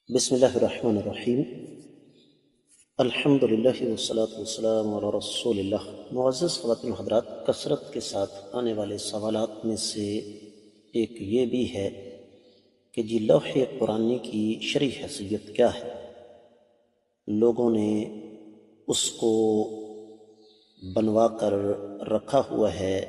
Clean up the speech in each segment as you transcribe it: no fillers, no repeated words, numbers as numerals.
بسم اللہ الرحمن الرحیم۔ الحمدللہ والصلاة والسلام علی رسول اللہ۔ معزز خواتین و حضرات، کثرت کے ساتھ آنے والے سوالات میں سے ایک یہ بھی ہے کہ جی لوح قرآنی کی شرعی حیثیت کیا ہے؟ لوگوں نے اس کو بنوا کر رکھا ہوا ہے،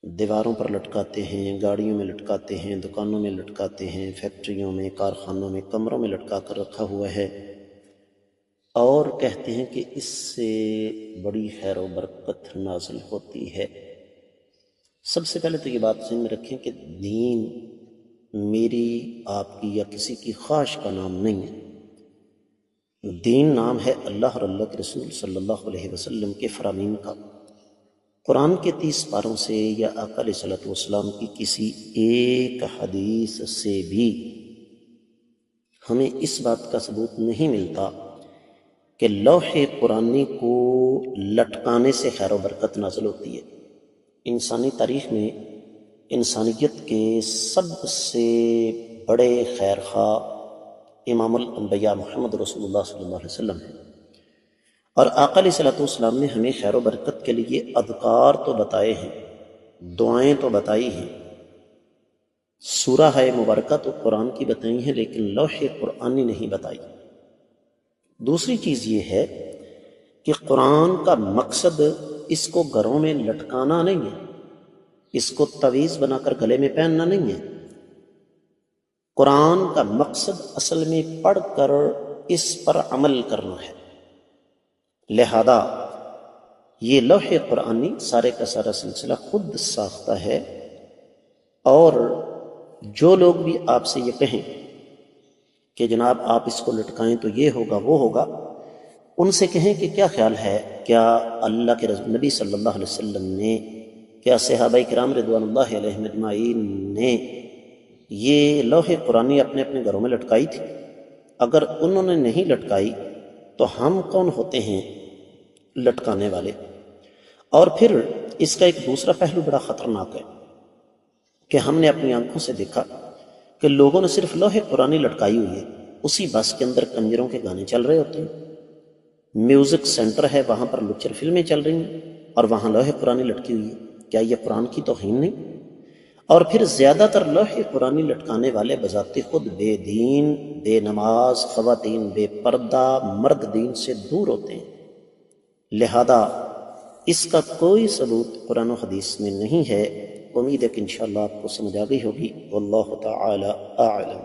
دیواروں پر لٹکاتے ہیں، گاڑیوں میں لٹکاتے ہیں، دکانوں میں لٹکاتے ہیں، فیکٹریوں میں، کارخانوں میں، کمروں میں لٹکا کر رکھا ہوا ہے، اور کہتے ہیں کہ اس سے بڑی خیر و برکت نازل ہوتی ہے۔ سب سے پہلے تو یہ بات ذہن میں رکھیں کہ دین میری، آپ کی یا کسی کی خواہش کا نام نہیں ہے۔ دین نام ہے اللہ اور اللہ کے رسول صلی اللہ علیہ وسلم کے فرامین کا۔ قرآن کے 30 پاروں سے یا آقا علیہ الصلوۃ والسلام کی کسی ایک حدیث سے بھی ہمیں اس بات کا ثبوت نہیں ملتا کہ لوح قرآنی کو لٹکانے سے خیر و برکت نازل ہوتی ہے۔ انسانی تاریخ میں انسانیت کے سب سے بڑے خیر خواہ امام الانبیاء محمد رسول اللہ صلی اللہ علیہ وسلم ہیں، اور آقا علیہ الصلوۃ والسلام نے ہمیں خیر و برکت کے لیے اذکار تو بتائے ہیں، دعائیں تو بتائی ہیں، سورہ مبارکہ تو قرآن کی بتائی ہیں، لیکن لوح قرآنی نہیں بتائی۔ دوسری چیز یہ ہے کہ قرآن کا مقصد اس کو گھروں میں لٹکانا نہیں ہے، اس کو تعویذ بنا کر گلے میں پہننا نہیں ہے۔ قرآن کا مقصد اصل میں پڑھ کر اس پر عمل کرنا ہے۔ لہذا یہ لوح قرآنی سارے کا سارا سلسلہ خود ساختہ ہے، اور جو لوگ بھی آپ سے یہ کہیں کہ جناب آپ اس کو لٹکائیں تو یہ ہوگا وہ ہوگا، ان سے کہیں کہ کیا خیال ہے، کیا اللہ کے نبی صلی اللہ علیہ وسلم نے، کیا صحابہ کرام رضوان اللہ علیہم اجمعین نے یہ لوح قرآنی اپنے اپنے گھروں میں لٹکائی تھی؟ اگر انہوں نے نہیں لٹکائی تو ہم کون ہوتے ہیں لٹکانے والے؟ اور پھر اس کا ایک دوسرا پہلو بڑا خطرناک ہے کہ ہم نے اپنی آنکھوں سے دیکھا کہ لوگوں نے صرف لوح قرآنی لٹکائی ہوئی ہے، اسی بس کے اندر کنجروں کے گانے چل رہے ہوتے ہیں، میوزک سینٹر ہے وہاں پر لچر فلمیں چل رہی ہیں، اور وہاں لوح قرآنی لٹکی ہوئی ہے۔ کیا یہ قرآن کی توہین نہیں؟ اور پھر زیادہ تر لوح قرآنی لٹکانے والے بذات خود بے دین، بے نماز، خواتین بے پردہ، مرد دین سے دور ہوتے ہیں۔ لہذا اس کا کوئی ثبوت قرآن و حدیث میں نہیں ہے۔ امید ہے کہ انشاءاللہ آپ کو سمجھ آ گئی ہوگی۔ واللہ تعالی اعلم۔